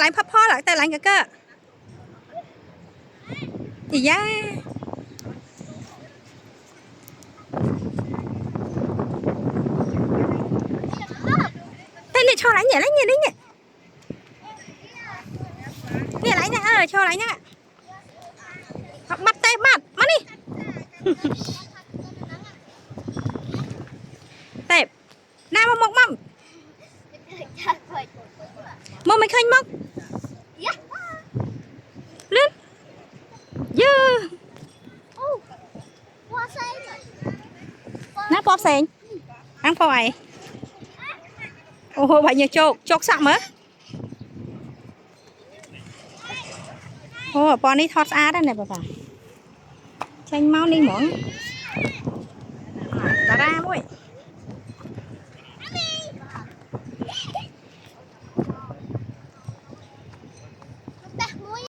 lạnh phấp phó lại tay lạnh cả cơ thì da tên này cho lạnh nhỉ đấy nhỉ nè lạnh nè cho lạnh nè bắt tay bắt đi tẹp nào mà mọc mầm mông mày khinh mốc lên dư nó bóp sen ăn phơi ô bà nhiều chột sậm á ô bọn đi thoát á đây này bà chanh mau đi mỏng